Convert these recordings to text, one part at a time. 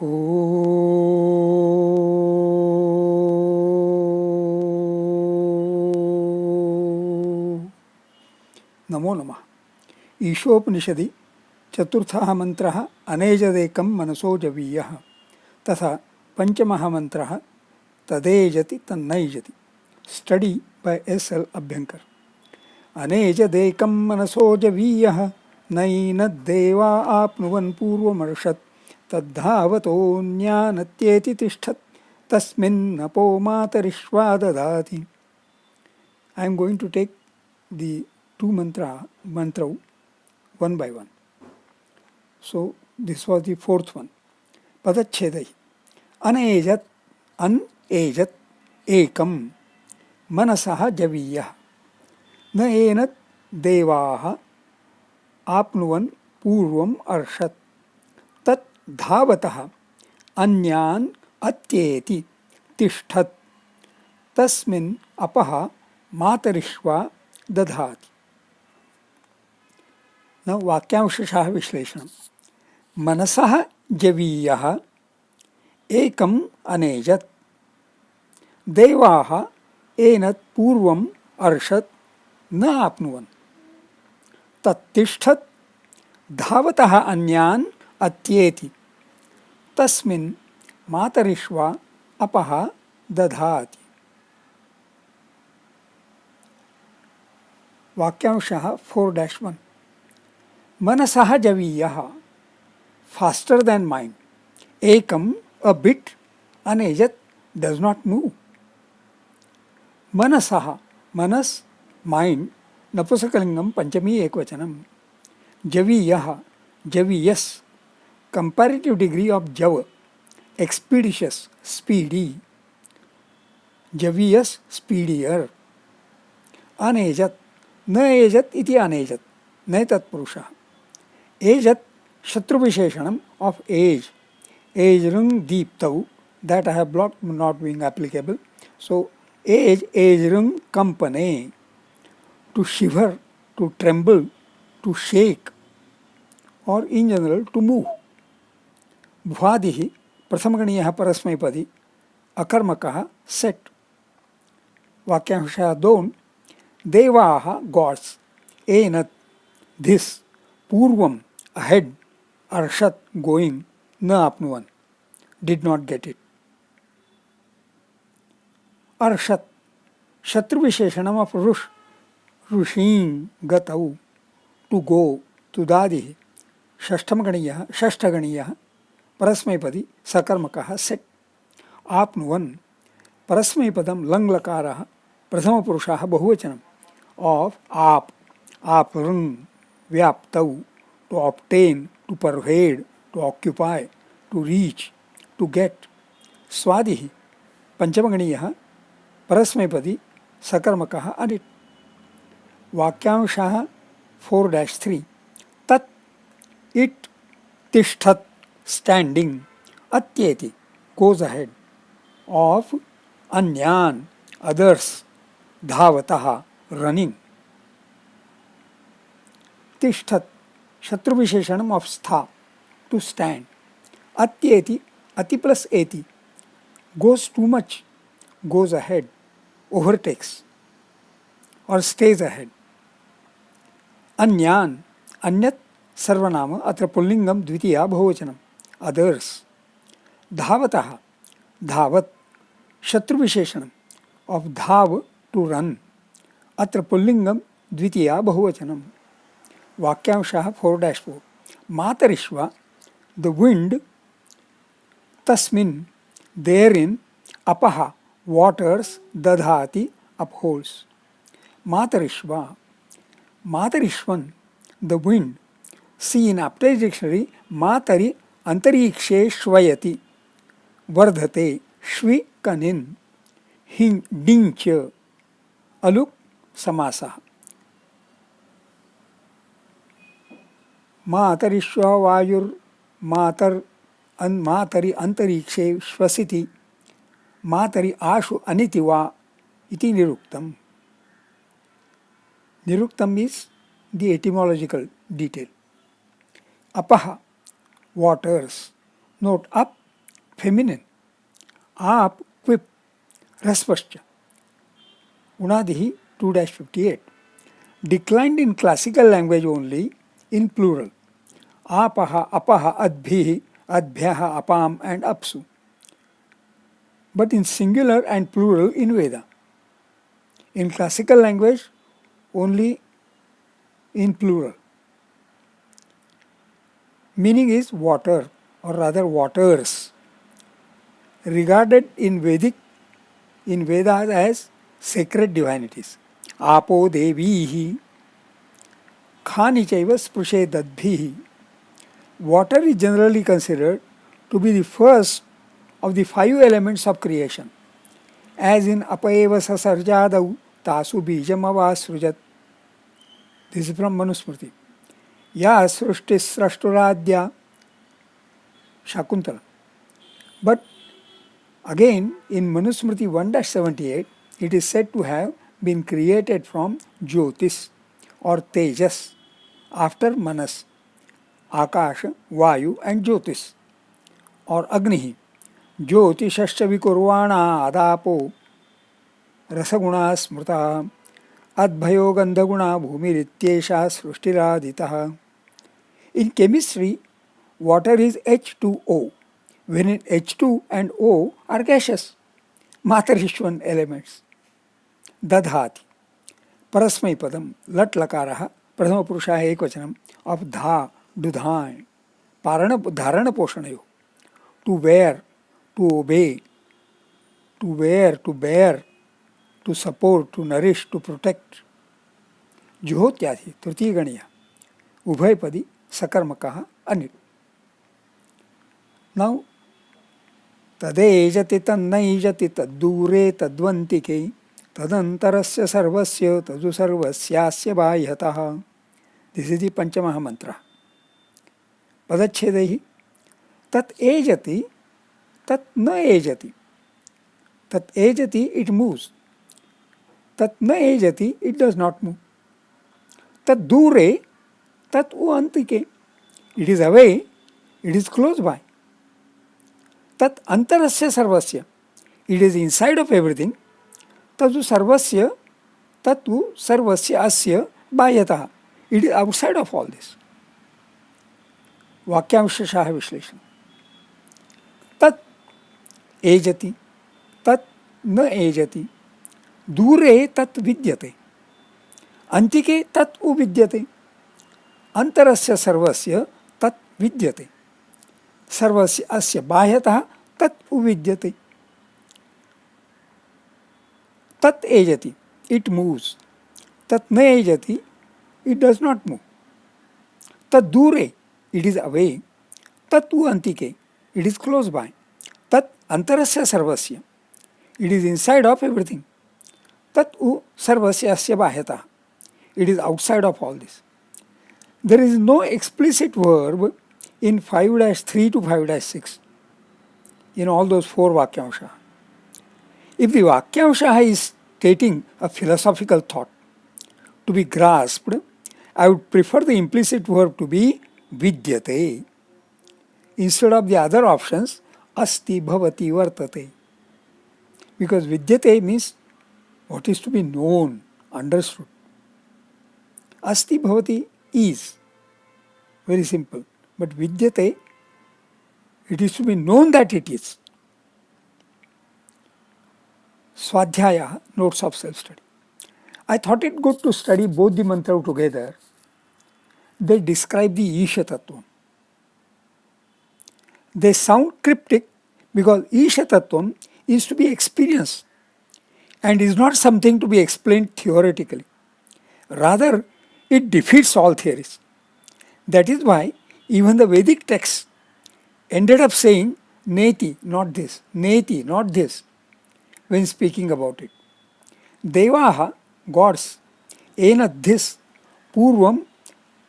ओ नमो नमः। ईशोपनिषदि चतुर्थः मंत्रः अनेजदेकं मनसो जवीयः तथा पंचमः मंत्रः तदेजति तन्नैजति। Study by S L. अभ्यंकर। अनेजदेकं मनसो जवीयः नैनद्देवा आप्नुवन् पूर्वमर्षत् तद्धावतोऽन्यानत्येति तिष्ठत् तस्मिन्नपो मातरिश्वा ददाति. I am going to take the two mantra one by one. So this was the fourth one. Padachedai. Anejat anejat ekam मनसः जवीयः न एनत् देवाः आप्नुवन् पूर्वम् अर्षत् तत् धावतः अन्यान् अत्येति तिष्ठत् तस्मिन् अपः मातरिश्वा दधाति. न वाक्यांशः विश्लेषणम्. मनसः जवीयः एकम् अनेजत् देवाः एनत् पूर्वम् अर्षत् न आप्नुवन् तत्तिष्ठत् धावतः अन्यान् अत्येति तस्मिन् मातरिश्वा अपः दधाति. वाक्यांशः 4-1. मनसः जवीयः faster than mind. Ekam a bit, anejat does not move. Manasaha, manas, mind, napusakalingam panchami ekvachanam. Javiyaha, javiyas, comparative degree of java, expeditious, speedy. Javiyas, speedier. Anejat, na ejat iti anejat, naitat purusha. Ejat, Shatru Visheshanam of age. Age rung deeptau, that I have blocked not being applicable. So, age rung company, to shiver, to tremble, to shake, or in general to move. Bhvadihi, Prathamaganiyaha Parasmaipadi, Akarmakaha set. Vakyansha don, Devaha gods, Enat, this, Purvam, ahead, Arshat, going, na apnuvan, did not get it. Arshat, Shatru Visheshanam of Rush, Rushin, Gatau, to go, to Dadihi, Shashtaganiyaha, Parasmaipadi, Sakarmakaha, set. Apnuvan, Parasmaipadam, Langlakaraha, Prathama Purushaha, Bahuvachanam, of Aprung, Vyaptau, to obtain, to pervade, to occupy, to reach, to get. Swadihi, Panchamaganiyaha, Parasmaipadi, Sakarmakaha, adit. Vakyanshaha 4-3. Tat, it, tishthat, standing, atyeti, goes ahead, of anyan, others, dhavataha, running. Tishthat, Shatru Visheshanam of stha, to stand. Atyeti, ati plus eti, goes too much, goes ahead, overtakes, or stays ahead. Anyan, anyat, sarvanama, atra pullingam dvitiya bahuvachanam, others. Dhavataha, dhavat, Shatru Visheshanam, of dhav, to run, atra pullingam dvitiya bahuvachanam. Vakyanshaha 4-4. Matarishva, the wind, tasmin, therein, apaha, waters, dadhati, upholds. Matarishva, Matarishvan, the wind. See in Aptay dictionary, Matari antarikshe shvayati, vardhate, shvi kanin, dincha, aluk samasa. मातरिश्वा वायुर मातरि अंतरिक्षे श्वसिति मातरि आशु अनिति वा इति निरुक्तम. Niruktam is the etymological detail. Apaha, waters. Note up feminine. Aap, quip, raspascha. Unadihi 2-58. Declined in classical language only in plural. Apaha, apaha, adbhihi, adbhyaha, apam and apsu. But in singular and plural in Veda. In classical language only in plural. Meaning is water, or rather waters. Regarded in Vedas as sacred divinities. Apo devihi, khani chaiva sprushe dadbhihi. Water is generally considered to be the first of the 5 elements of creation, as in apaeva sasarjadau tasu bijam avasrujat. This is from Manusmriti. Ya srushtis srashturadya Shakuntala. But again in Manusmriti 1-78, it is said to have been created from Jyotis or Tejas after Manas, Akasha, Vayu and Jyotis or Agnihi. Jyotishascha vikurvana adapo rasaguna smrta adbhayo gandhaguna bhumirityesha srushtiraditah. In chemistry, water is H2O, wherein H2 and O are gaseous, Matarishwan elements. Dadhati. Parasmai padam, lat lakaraha, prathama purushaha ekvachanam of dha, dudhan, dharana poshanayo. To wear, to obey, to wear, to bear, to support, to nourish, to protect. Juhotyadhi, tritiya ganiya. Ubhaypadi, sakarmakaha, anit. Now, tadejati tannaijati taddure tadvantike tadantarasya sarvasya tadu sarvasyasya bhahyatah. This is the Panchamaha mantra. Padachhedahi tat ejati tat na ejati. Tat ejati, it moves. Tat na ejati, it does not move. Tat dure tat uantike. It is away, it is close by. Tat antarasya sarvasya, it is inside of everything. Tatu sarvasya, tatu sarvasya asya bhahyatah, it is outside of all this. Vakyamshashaha vishleshana. Tat ejati, tat na ejati, dure tat vidyate, antike tat uvidyate, antarasya sarvasya tat vidyate. Sarvasya asya bhahyatah tat uvidyate. Tat ejati, it moves. Tat na ejati, it does not move. Tat dure, it is away. Tat u antike, it is close by. Tat antarasya sarvasya, it is inside of everything. Tat u sarvasya asya bhahyatah, it is outside of all this. There is no explicit verb in 5-3 to 5-6 in all those 4 Vakyamsha. If the Vakyamsha is stating a philosophical thought to be grasped, I would prefer the implicit verb to be vidyate instead of the other options asti, bhavati, vartate. Because vidyate means what is to be known, understood. Asti, bhavati is very simple. But vidyate, it is to be known that it is. Swadhyaya, notes of self-study. I thought it good to study both the mantra together. They describe the Isha Tattvam. They sound cryptic because Isha Tattvam is to be experienced and is not something to be explained theoretically. Rather, it defeats all theories. That is why even the Vedic texts ended up saying neti, not this, neti, not this, when speaking about it. Devaha, gods, ena this, purvam,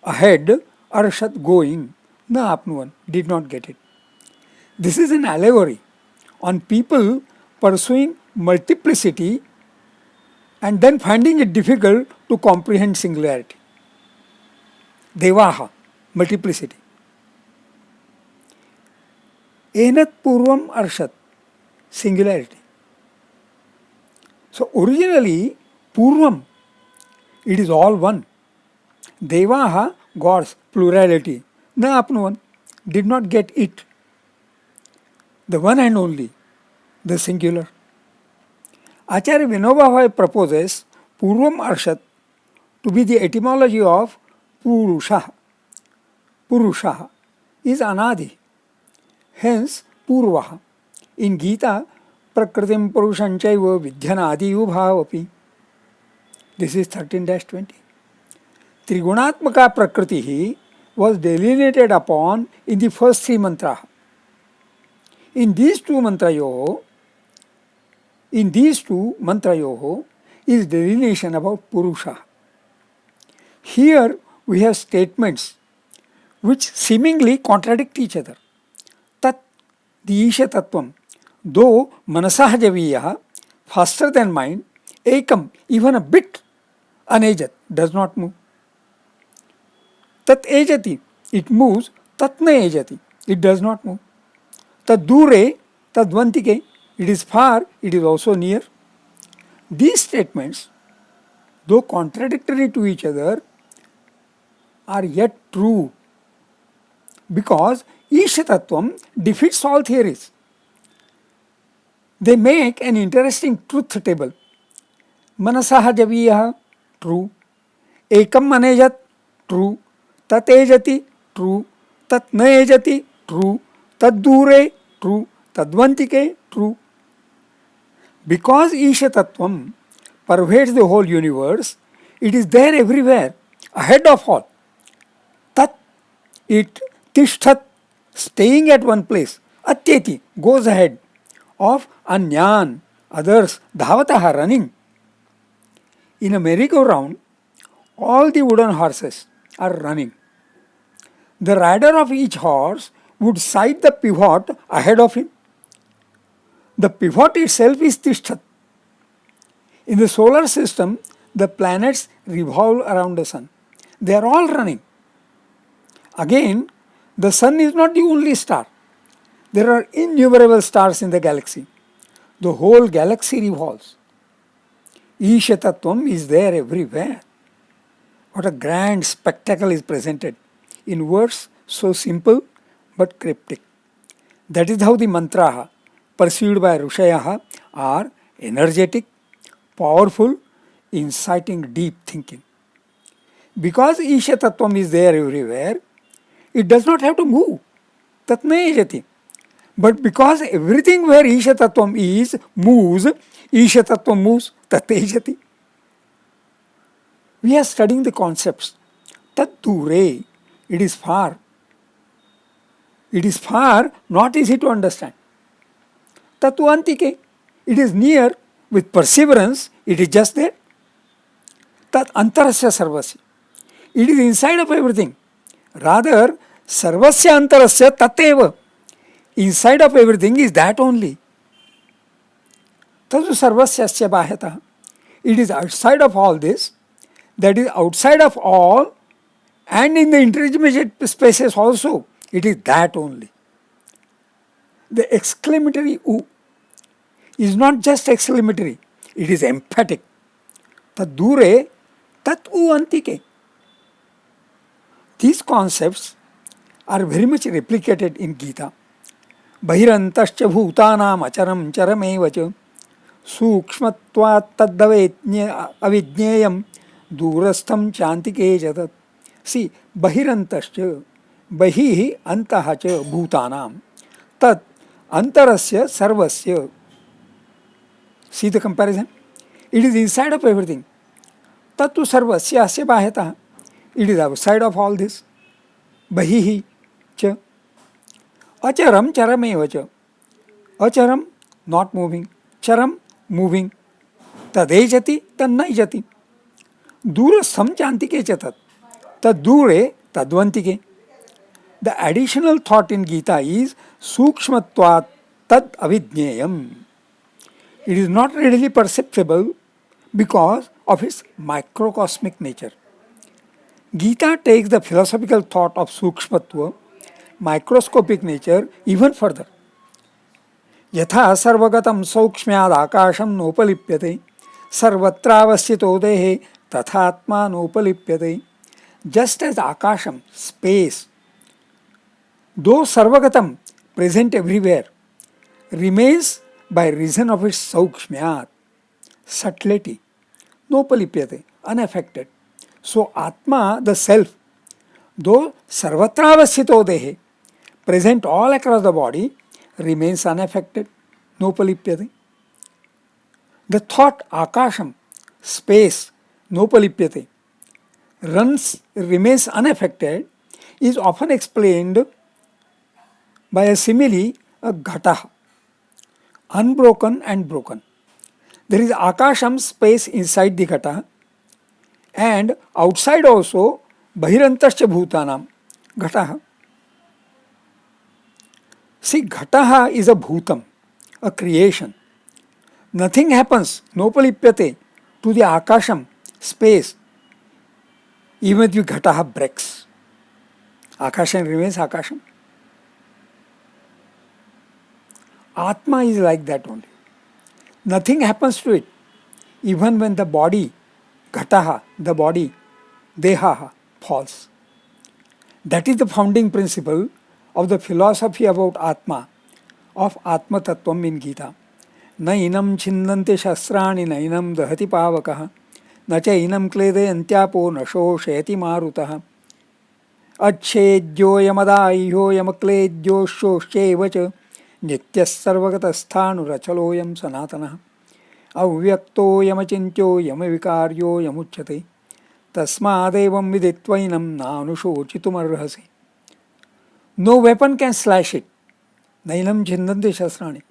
ahead, arashat, going, na apnuvan, did not get it. This is an allegory on people pursuing multiplicity and then finding it difficult to comprehend singularity. Devaha, multiplicity. Enat Purvam Arshat, singularity. So originally, Purvam, it is all one. Devaha, gods, plurality. Na apnuvan, did not get it. The one and only, the singular. Acharya Vinoba Bhave proposes Purvam Arshat to be the etymology of Purusha. Purusha is Anadi, hence Purvaha. In Gita, Prakritim Purushanchaiva Vidyanadi Bhavapi. This is 13-20. Trigunatmaka Prakriti was delineated upon in the first three mantras. In these two mantrayoho is delineation about Purusha. Here we have statements which seemingly contradict each other. Tat, the Isha Tattvam, though Manasahajaviya, faster than mind, Ekam, even a bit, Anejat, does not move. Tat Ejati, it moves, Tatna Ejati, it does not move. Tad Dure, Tadvantike, it is far, it is also near. These statements, though contradictory to each other, are yet true because Isha Tattvam defeats all theories. They make an interesting truth table. Manasaha Javiyaha, true. Ekam Manejat, true. Tat Ejati, true. Tat Na Ejati, true. Tad Dure, true. Tadvantike, true. Because Isha Tattvam pervades the whole universe, it is there everywhere, ahead of all. Tat, it, Tishthat, staying at one place, Atyeti, goes ahead, of Anyan, others, Dhavataha, running. In a merry-go-round, all the wooden horses are running. The rider of each horse would sight the pivot ahead of him. The pivot itself is Tishthat. In the solar system, the planets revolve around the sun. They are all running. Again, the sun is not the only star. There are innumerable stars in the galaxy. The whole galaxy revolves. Isha Tattvam is there everywhere. What a grand spectacle is presented in words so simple but cryptic. That is how the mantraha perceived by Rishayaha are energetic, powerful, inciting deep thinking. Because Isha Tattvam is there everywhere, it does not have to move. Tatna Ejati. But because everything where Isha Tattvam is moves, Isha Tattvam moves, Tat Ejati. We are studying the concepts. Tat Dure, it is far. It is far, not easy to understand. Tatu Antike, it is near, with perseverance, it is just there. Tat Antarasya Sarvasya, it is inside of everything. Rather, Sarvasya Antarasya Tateva, inside of everything is that only. Tatu Sarvasyasya Bahyata, it is outside of all this, that is outside of all, and in the intermediate spaces also, it is that only. The exclamatory U is not just exclamatory, it is emphatic. Tad Dure, Tat U Antike. These concepts are very much replicated in Gita. Bahirantascha bhutanam acharam charamevacha sukshmatvat avidnyayam durastham chantike jatat. See, bahirantascha, bahihi antahacha bhutanam tat antarasya sarvasya. See the comparison? It is inside of everything. Tatu sarvasya asya bahyatah. It is outside of all this. Bahihi cha. Acharam charameva cha. Acharam, not moving. Charam, moving. Tadejati, tannaijati. Dura samchantike chatat. Tad dure, tadvantike. The additional thought in Gita is sukshmatvat tad avidnyayam. It is not readily perceptible because of its microcosmic nature. Gita takes the philosophical thought of sukshmatva, microscopic nature, even further. यथा सर्वगतं सौक्ष्म्याद आकाशं नोपलिप्यते सर्वत्रावस्थितो देहे तथात्मा नोपलिप्यते. Just as akasham, space, though sarvagatam, present everywhere, remains by reason of its saukshmyat, subtlety, nopalipyate, unaffected. So Atma, the self, though sarvatravasthito dehe, present all across the body, remains unaffected, nopalipyate. The thought akasham, space, nopalipyate, remains unaffected is often explained by a simile, a ghata, unbroken and broken. There is akasham, space inside the ghata, and outside also bahirantascha bhutanam, ghata. See, ghata is a bhutam, a creation. Nothing happens, nopalipyate, to the akasham, space, even if the ghata breaks. Akasham remains akasham. Atma is like that only. Nothing happens to it. Even when the body, ghataha, the body, dehaha, falls. That is the founding principle of the philosophy about Atma, of Atma Tattvam in Gita. Nainam chinnante shastrani nainam dahati pavakaha न च इनं क्लेदयन्त्यापो न शोषयति मारुतः अच्छेद्योऽयमदाह्योऽयमक्लेद्योश्चैव च नित्यः सर्वगतस्थाणुरचलोऽयं सनातनः अव्यक्तोऽयमचिन्त्योऽयमविकार्योऽयमुच्यते तस्मादेवं विदित्वैनं नानुशोचितुमर्हसि. No weapon can slash it. Nainam छिन्दन्ति शस्त्राणि.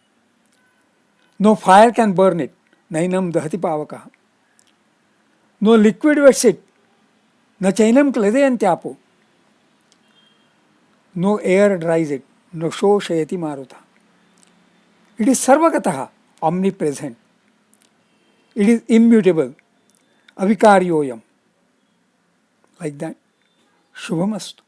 No fire can burn it. Nainam dahati pavakaha. No liquid wets it. Na chainam kledayantyapo. No air dries it. No shoshayati maruta. It is sarvagataha, omnipresent. It is immutable. Avikaryoyam. Like that. Shubhamastu.